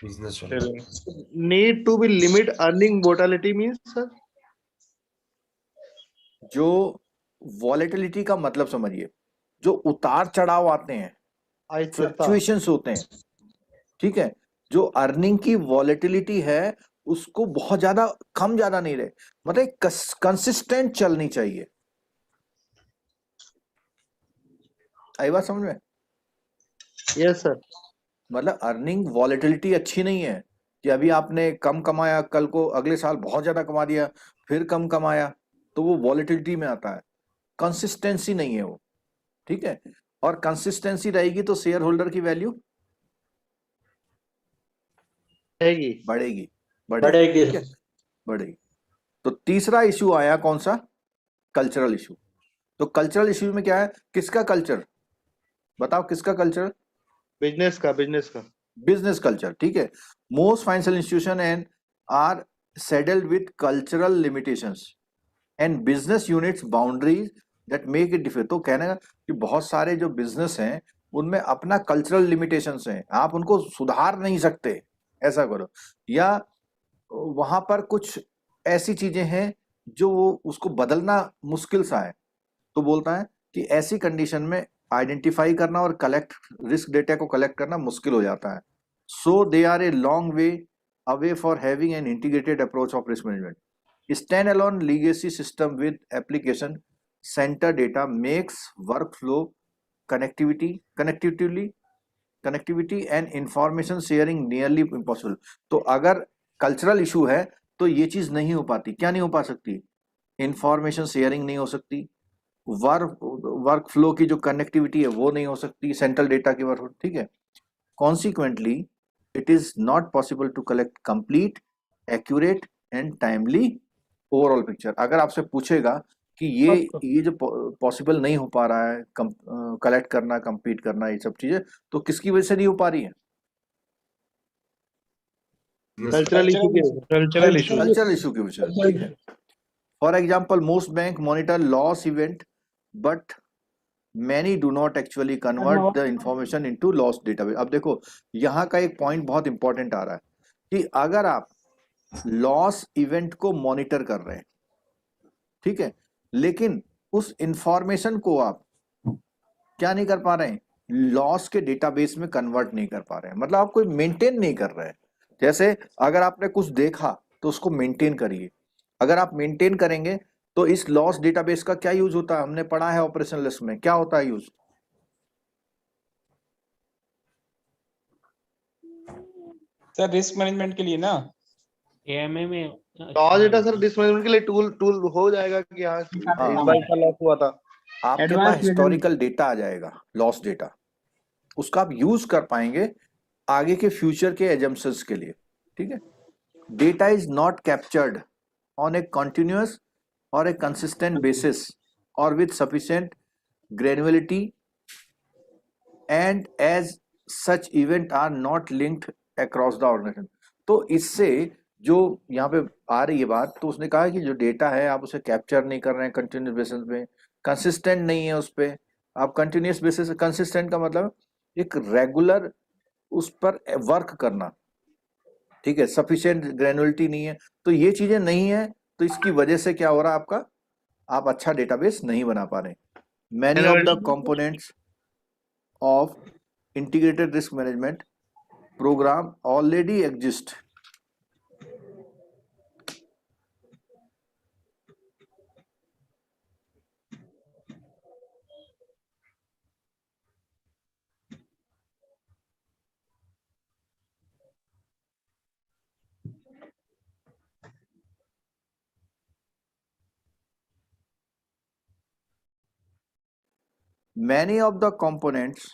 need to be limit earning volatility means sir,
जो वॉलेटिलिटी का मतलब समझिए, जो उतार चढ़ाव आते हैं, फ्लक्चुएशंस होते हैं। ठीक है, जो अर्निंग की वॉलेटिलिटी है उसको बहुत ज्यादा कम ज्यादा नहीं रहे, मतलब कंसिस्टेंट चलनी चाहिए। आई बात समझ में?
Yes sir.
मतलब अर्निंग वॉलेटिलिटी अच्छी नहीं है कि अभी आपने कम कमाया, कल को अगले साल बहुत ज्यादा कमा दिया, फिर कम कमाया, तो वो वॉलेटिलिटी में आता है। कंसिस्टेंसी नहीं है वो। ठीक है, और कंसिस्टेंसी रहेगी तो शेयर होल्डर की वैल्यू बढ़ेगी
बढ़ेगी।
ठीक है, बढ़ेगी। तो तीसरा इशू आया कौन सा? Cultural issue. तो कल्चरल इशू में क्या है? किसका कल्चर? बताओ किसका कल्चर?
बिजनेस का
बिजनेस कल्चर। ठीक है, most financial institution and are settled with cultural limitations and business units boundaries that make it difficult. तो कहने का कि बहुत सारे जो बिजनेस हैं उनमें अपना कल्चरल लिमिटेशंस हैं, आप उनको सुधार नहीं सकते, ऐसा करो। या वहां पर कुछ ऐसी चीजें हैं जो वो उसको बदलना मुश्किल सा है, तो बोलता है कि ऐसी कंडीशन में आइडेंटिफाई करना और कलेक्ट रिस्क डेटा को कलेक्ट करना मुश्किल हो जाता है। So they are a long way away for having an integrated approach of risk management. Stand alone legacy system with application centre data makes work flow connectivity and information sharing nearly impossible. तो अगर cultural issue है तो ये चीज नहीं हो पाती। क्या नहीं हो पा सकती? इंफॉर्मेशन शेयरिंग नहीं हो सकती, वर्क फ्लो की जो कनेक्टिविटी है वो नहीं हो सकती, सेंट्रल डेटा की वर्क। ठीक है, consequently it is not possible to collect complete, accurate and timely overall picture. अगर आपसे पूछेगा कि ये जो पॉसिबल नहीं हो पा रहा है कलेक्ट करना, कंप्लीट करना, ये सब चीजें, तो किसकी वजह से नहीं हो पा रही है?
कल्चरल
इशू की वजह से। ठीक है, for example most bank monitor loss event but many do not actually convert the information into loss database। अब देखो यहाँ का एक पॉइंट बहुत इंपॉर्टेंट आ रहा है कि अगर आप लॉस इवेंट को मॉनिटर कर रहे हैं, ठीक है, लेकिन उस इंफॉर्मेशन को आप क्या नहीं कर पा रहे हैं, लॉस के डेटाबेस में कन्वर्ट नहीं कर पा रहे हैं, मतलब आप कोई मेंटेन नहीं कर रहे हैं। जैसे अगर आपने कुछ देखा तो उसको मेंटेन करिए। अगर आप मेंटेन करेंगे तो इस लॉस डेटाबेस का क्या यूज होता है? हमने पढ़ा है ऑपरेशनल रिस्क में, क्या होता है यूज?
सर रिस्क मैनेजमेंट के लिए ना
एएमए में
loss data sir risk management के लिए टूल हो जाएगा कि हाँ इस बार का लॉस हुआ था,
आपके पास हिस्टोरिकल डेटा आ जाएगा, लॉस डेटा, उसका आप यूज कर पाएंगे आगे के फ्यूचर के एजम्पशंस के लिए। ठीक है, data is not captured on A continuous or a consistent basis or with sufficient granularity and as such event are not linked across the organization। तो इससे जो यहाँ पे आ रही है बात, तो उसने कहा कि जो डेटा है आप उसे कैप्चर नहीं कर रहे हैं कंटिन्यूस बेसिस पे, कंसिस्टेंट नहीं है उस पर आप कंटिन्यूस बेसिस। कंसिस्टेंट का मतलब एक रेगुलर उस पर वर्क करना, ठीक है, सफिशिएंट ग्रेनुलरिटी नहीं है, तो ये चीजें नहीं है, तो इसकी वजह से क्या हो रहा है आपका, आप अच्छा डेटाबेस नहीं बना पा रहे। Many of the components of integrated risk management program already exist many of the components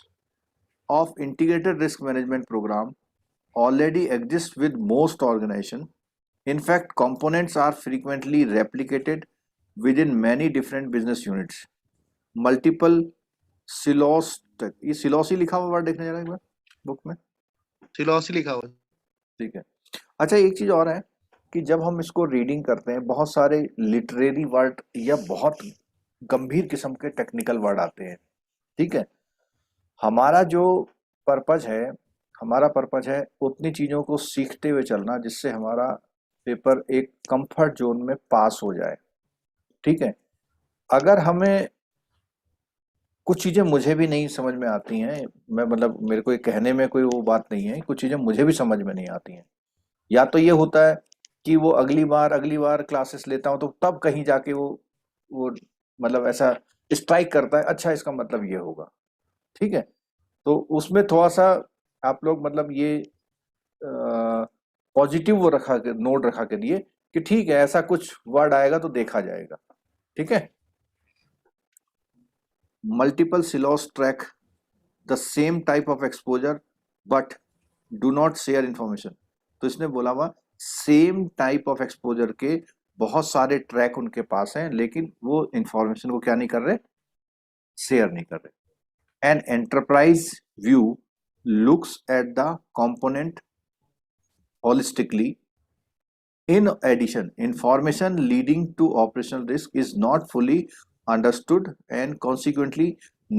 of integrated risk management program already exist with most organization. In fact, components are frequently replicated within many different business units. Multiple silos, ये silos ही लिखा हुआ word देखने जा रहा है एक बार book में,
सिलॉसी लिखा हुआ है।
ठीक है। अच्छा, एक चीज और है कि जब हम इसको रीडिंग करते हैं बहुत सारे लिटरेरी वर्ड या बहुत गंभीर किस्म के टेक्निकल वर्ड आते हैं, ठीक है। हमारा जो पर्पज है उतनी चीजों को सीखते हुए चलना जिससे हमारा पेपर एक कंफर्ट जोन में पास हो जाए, ठीक है। अगर हमें कुछ चीजें मुझे भी नहीं समझ में आती हैं, मैं मतलब मेरे को ये कहने में कोई वो बात नहीं है, कुछ चीजें मुझे भी समझ में नहीं आती हैं, या तो ये होता है कि वो अगली बार क्लासेस लेता हूं तो तब कहीं जाके वो मतलब ऐसा स्ट्राइक करता है, अच्छा इसका मतलब ये होगा, ठीक है। तो उसमें थोड़ा सा आप लोग मतलब ये पॉजिटिव वो नोट रखा के दिए कि ठीक है ऐसा कुछ वर्ड आएगा तो देखा जाएगा, ठीक है। Multiple सिलॉस track the same type of exposure but do not share information. तो इसने बोला हुआ सेम टाइप ऑफ एक्सपोजर के बहुत सारे ट्रैक उनके पास हैं लेकिन वो इंफॉर्मेशन को क्या नहीं कर रहे, शेयर नहीं कर रहे। An enterprise view looks at the component holistically. In addition, information leading to operational risk is not fully understood and consequently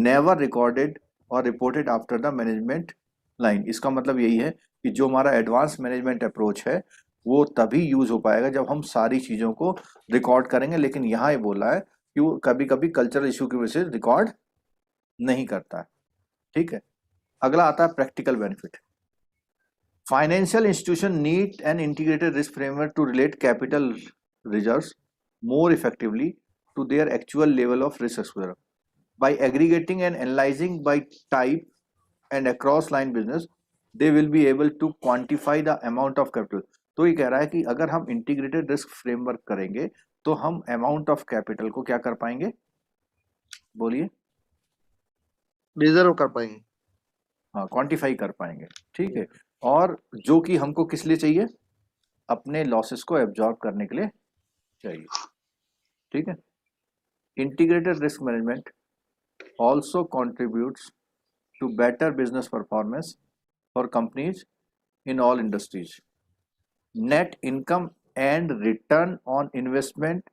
never recorded or reported after the management line. इसका मतलब यही है कि जो हमारा एडवांस मैनेजमेंट अप्रोच है वो तभी यूज हो पाएगा जब हम सारी चीजों को रिकॉर्ड करेंगे, लेकिन यहाँ ये बोला है कि वो कभी कभी कल्चरल इशू की वजह से रिकॉर्ड नहीं करता है, ठीक है। अगला आता है practical benefit. Financial institution need an integrated risk framework to relate capital reserves more effectively to their actual level of risk exposure. By aggregating and analyzing by type and across line business, they will be able to quantify the amount of capital. तो ये कह रहा है कि अगर हम integrated risk framework करेंगे तो हम amount of capital को क्या कर पाएंगे, बोलिए,
रिजर्व कर पाएंगे,
हाँ क्वांटिफाई कर पाएंगे, ठीक है। और जो कि हमको किस लिए चाहिए, अपने लॉसेस को एब्जॉर्ब करने के लिए चाहिए, ठीक है। Integrated risk management also contributes to better business performance for companies in all industries. Net income and return on investment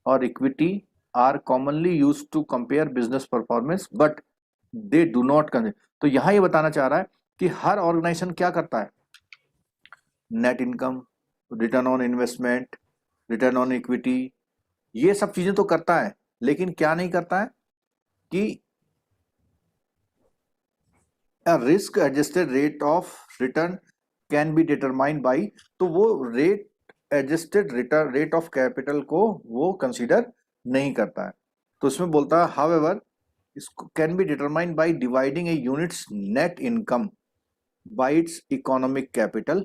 or equity are commonly used to compare business performance but they do not consider. तो यहां ये बताना चाह रहा है कि हर organisation क्या करता है, net income, return on investment, return on equity, ये सब चीजें तो करता है, लेकिन क्या नहीं करता है कि risk adjusted rate of return can be determined by, तो वो rate adjusted return rate of capital को वो कंसीडर नहीं करता है। तो उसमें बोलता है हाउएवर इसको can be determined by dividing a units net income by its economic capital,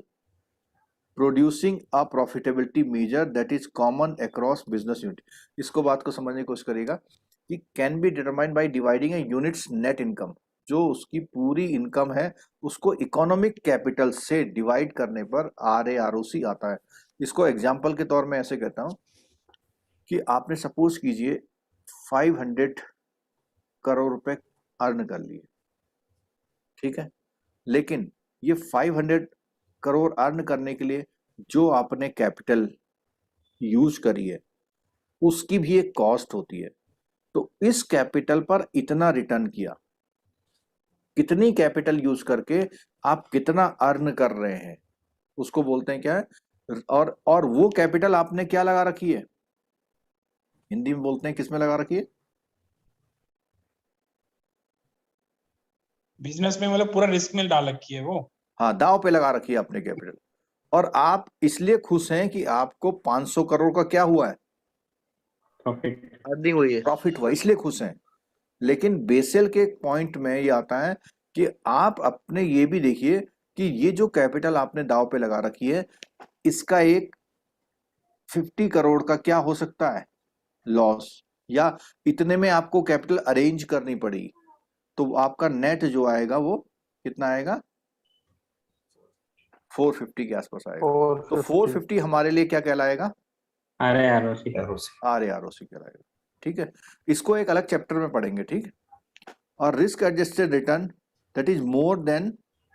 producing a profitability measure that is common across business unit. इसको बात को समझने की कोशिश करेगा कि can be determined by dividing a unit's net income, जो उसकी पूरी इनकम है उसको इकोनॉमिक कैपिटल से डिवाइड करने पर RAROC आता है। इसको एग्जाम्पल के तौर में ऐसे कहता हूं कि आपने सपोज कीजिए 500 करोड़ रुपए अर्न कर लिए, ठीक है, लेकिन ये 500 करोड़ अर्न करने के लिए जो आपने कैपिटल यूज करी है उसकी भी एक कॉस्ट होती है। तो इस कैपिटल पर इतना रिटर्न किया, कितनी कैपिटल यूज करके आप कितना अर्न कर रहे हैं, उसको बोलते हैं क्या है। और वो कैपिटल आपने क्या लगा रखी है, हिंदी में बोलते हैं किसमें लगा रखी है?
बिजनेस में मतलब पूरा रिस्क में डाल रखी है वो।
हाँ, दाव पे लगा रखी है आपने कैपिटल, और आप इसलिए खुश हैं कि आपको 500 करोड़ का क्या हुआ है,
प्रॉफिट।
अर्निंग हुई है।
प्रॉफिट हुआ, इसलिए खुश हैं। लेकिन बेसल के पॉइंट में ये आता है कि आप अपने ये भी देखिए कि ये जो कैपिटल आपने दाव पे लगा रखी है, इसका एक 50 करोड़ का क्या हो सकता है, लॉस, या इतने में आपको कैपिटल अरेंज करनी पड़ी, तो आपका नेट जो आएगा वो कितना आएगा, 450 के आसपास आएगा। तो 450 हमारे लिए क्या कहलाएगा,
RAROC।
RAROC कहलाएगा। ठीक है, इसको एक अलग चैप्टर में पढ़ेंगे। ठीक है, और risk adjusted return that is more than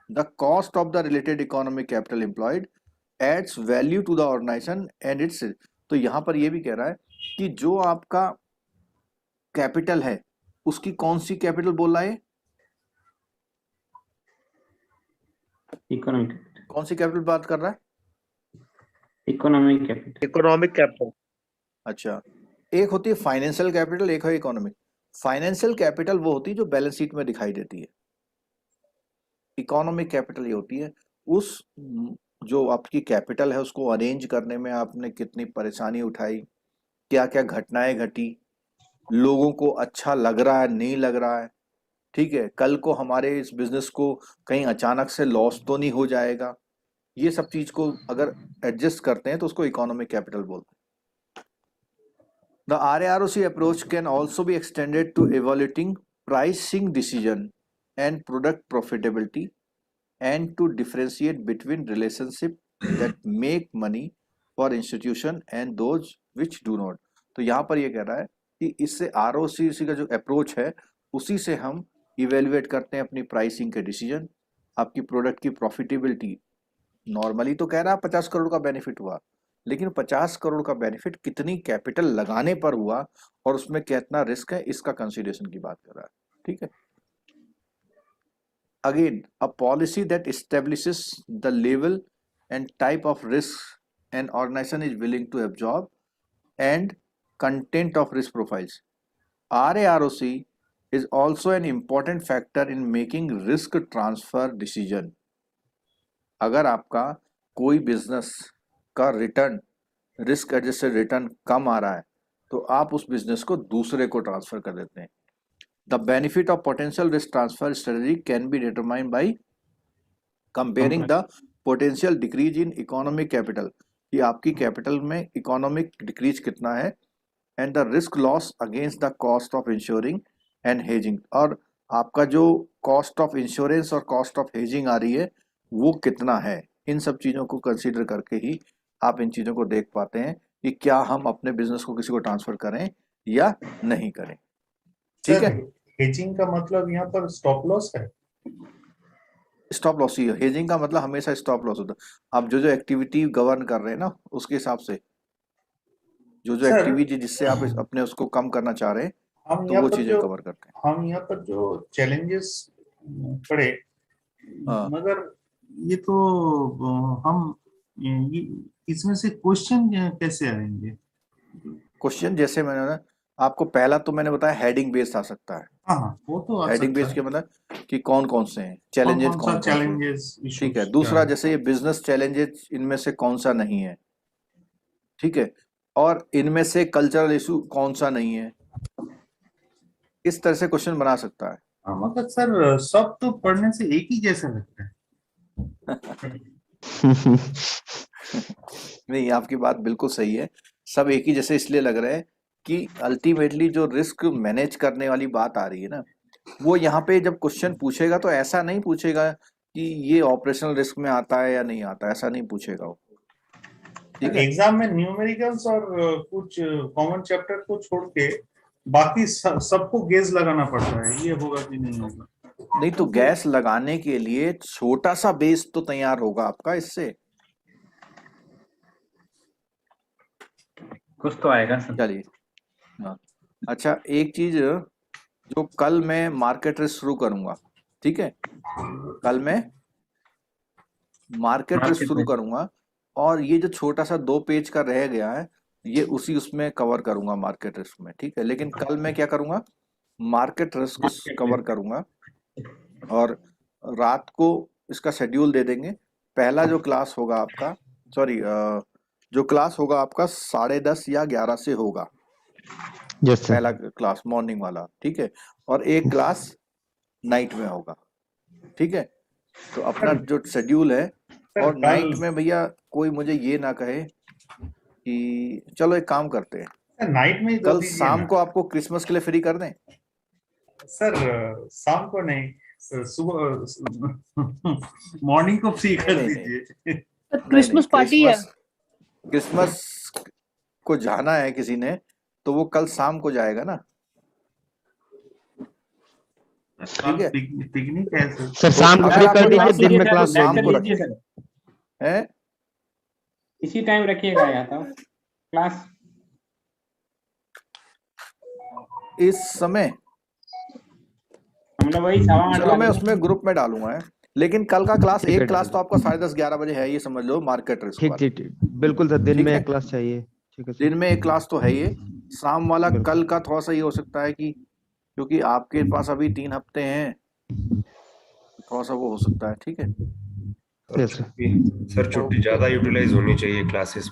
the cost of the related economic capital employed adds value to the organisation and its. तो यहां पर ये भी कह रहा है कि जो आपका कैपिटल है उसकी कौन सी कैपिटल बोल रहा है,
इकोनॉमिक
कौन सी कैपिटल बात कर रहा है?
Economic capital.
Economic capital.
अच्छा, एक होती है फाइनेंशियल कैपिटल, एक है इकोनॉमिक। फाइनेंशियल कैपिटल वो होती है जो बैलेंस शीट में दिखाई देती है। इकोनॉमिक कैपिटल ये होती है उस जो आपकी कैपिटल है उसको अरेंज करने में आपने कितनी परेशानी उठाई, क्या क्या घटनाएं घटी, लोगों को अच्छा लग रहा है नहीं लग रहा है, ठीक है, कल को हमारे इस बिजनेस को कहीं अचानक से लॉस तो नहीं हो जाएगा, ये सब चीज को अगर एडजस्ट करते हैं तो उसको इकोनॉमिक कैपिटल बोलते हैं। The RAROC approach can also be extended to evaluating pricing decision and product profitability and to differentiate between relationships that make money for institution and those which do not। तो यहाँ पर ये कह रहा है कि इससे ROC का जो अप्रोच है उसी से हम इवेल्युएट करते हैं अपनी प्राइसिंग के डिसीजन, आपकी प्रोडक्ट की प्रॉफिटेबिलिटी। नॉर्मली तो कह रहा है 50 करोड़ का बेनिफिट हुआ, लेकिन 50 करोड़ का बेनिफिट कितनी कैपिटल लगाने पर हुआ और उसमें कितना रिस्क है, इसका कंसीडरेशन की बात कर रहा है। ठीक है, again a policy that establishes the level and type of risk an organisation is willing to absorb and content of risk profiles. RAROC is also an important factor in making risk transfer decision। अगर आपका कोई business का return, risk adjusted return कम आ रहा है तो आप उस business को दूसरे को ट्रांसफर कर देते हैं। The benefit of potential risk transfer strategy can be determined by comparing the potential decrease in economic capital, कि आपकी कैपिटल में इकोनॉमिक डिक्रीज कितना है, and the risk loss against the cost of ensuring and hedging, और आपका जो cost of insurance और cost of hedging आ रही है वो कितना है। इन सब चीज़ों को कंसीडर करके ही आप इन चीज़ों को देख पाते हैं कि क्या हम अपने बिजनेस को किसी को ट्रांसफर करें या नहीं करें। ठीक है,
हेजिंग का मतलब यहाँ पर स्टॉप लॉस है।
स्टॉप लॉस ही है, हेजिंग का मतलब हमेशा स्टॉप लॉस होता है। आप जो जो एक्टिविटी गवर्न कर रहे हैं ना उसके हिसाब से, जो जो एक्टिविटी जिससे आप अपने उसको कम करना चाह रहे हैं
हम
तो
यहाँ
वो
पर
चीजें कवर करते हैं।
हम यहाँ पर जो चैलेंजेस पड़े,
हाँ।
मगर ये तो हम ये इसमें से क्वेश्चन कैसे आएंगे?
क्वेश्चन जैसे मैंने ना आपको पहला तो मैंने बताया हेडिंग बेस्ड आ सकता है।
हाँ, वो तो आ
हेडिंग
सकता
बेस्ड के मतलब कि कौन कौन से हैं चैलेंजेस, कौन कौन से,
चैलेंजेस,
ठीक है। दूसरा जैसे ये बिजनेस चैलेंजेस इनमें से कौन सा नहीं है, ठीक है, और इनमें से कल्चरल इशू कौन सा नहीं है, इस तरह से क्वेश्चन बना सकता है।
हाँ, मतलब सर सब तो पढ़ने से एक ही जैसा लगता है।
नहीं, आपकी बात बिल्कुल सही है, सब एक ही जैसे इसलिए लग रहा है कि अल्टीमेटली जो रिस्क मैनेज करने वाली बात आ रही है ना, वो यहाँ पे जब क्वेश्चन पूछेगा तो ऐसा नहीं पूछेगा कि ये ऑपरेशनल रिस्क में आता है या नहीं आता, ऐसा नहीं पूछेगा वो। ठीक है,
एग्जाम में न्यूमेरिकल्स और कुछ कॉमन चैप्टर को छोड़ के बाकी सबको गेस लगाना पड़ता है, ये होगा कि नहीं होगा।
नहीं तो गैस लगाने के लिए छोटा सा बेस तो तैयार होगा आपका इससे।
कुछ तो आएगा सर।
चलिए, हाँ, अच्छा एक चीज जो कल मैं मार्केट रिस्क शुरू करूंगा, ठीक है, कल मैं मार्केट रिस्क
Market
शुरू
risk.
करूंगा और ये जो छोटा सा 2 पेज का रह गया है ये उसी उसमें कवर करूंगा मार्केट रिस्क में, ठीक है। लेकिन कल मैं क्या करूंगा, market risk
Market
cover
risk.
करूंगा और रात को इसका शेड्यूल दे देंगे। पहला जो क्लास होगा आपका, सॉरी, जो क्लास होगा आपका 10:30 या 11 से होगा,
यस सर।
पहला क्लास मॉर्निंग वाला, ठीक है। और एक क्लास नाइट में होगा, ठीक है। तो अपना जो शेड्यूल है, और नाइट में भैया कोई मुझे ये ना कहे कि चलो एक काम करते हैं,
नाइट में ही दो
कल
दीजिए
शाम
ना।
को आपको क्रिसमस के लिए फ्री कर दें।
सर शाम को नहीं, सुबह मॉर्निंग को फ्री कर
नहीं, नहीं,
दीजिए।
क्रिसमस पार्टी है।
क्रिसमस को जाना है किसी ने तो वो कल शाम को जाएगा ना, ठीक है।
पिकनिक है सर।
सर शाम को
अगर
फ्री
आपको
कर दीजिए,
क्लास
दिन में
चाहिए
क्लास
तो शाम
ले
को
लीजिए।
रखें। है
इसी टाइम रखिएगा या तो क्लास
इस समय,
हम लोग वही 8:15
चलो मैं
वाले
उसमें ग्रुप में डालूंगा है। लेकिन कल का क्लास,
ठीक है,
एक क्लास तो आपका 10:30-11 बजे है, ये समझ लो मार्केट रिस्क
ठीक
वाला।
ठीक ठीक, बिल्कुल सर, दिन
ठीक
में
है।
एक क्लास चाहिए। ठीक है सर।
दिन में एक क्लास तो है ये, शाम वाला
बिल्कुल।
कल का थोड़ा सा ये हो सकता है कि क्योंकि आपके पास अभी 3 हफ्ते हैं, थोड़ा सा वो हो सकता है, ठीक है।
Yes sir.
सर छुट्टी ज्यादा यूटिलाइज होनी चाहिए क्लासेस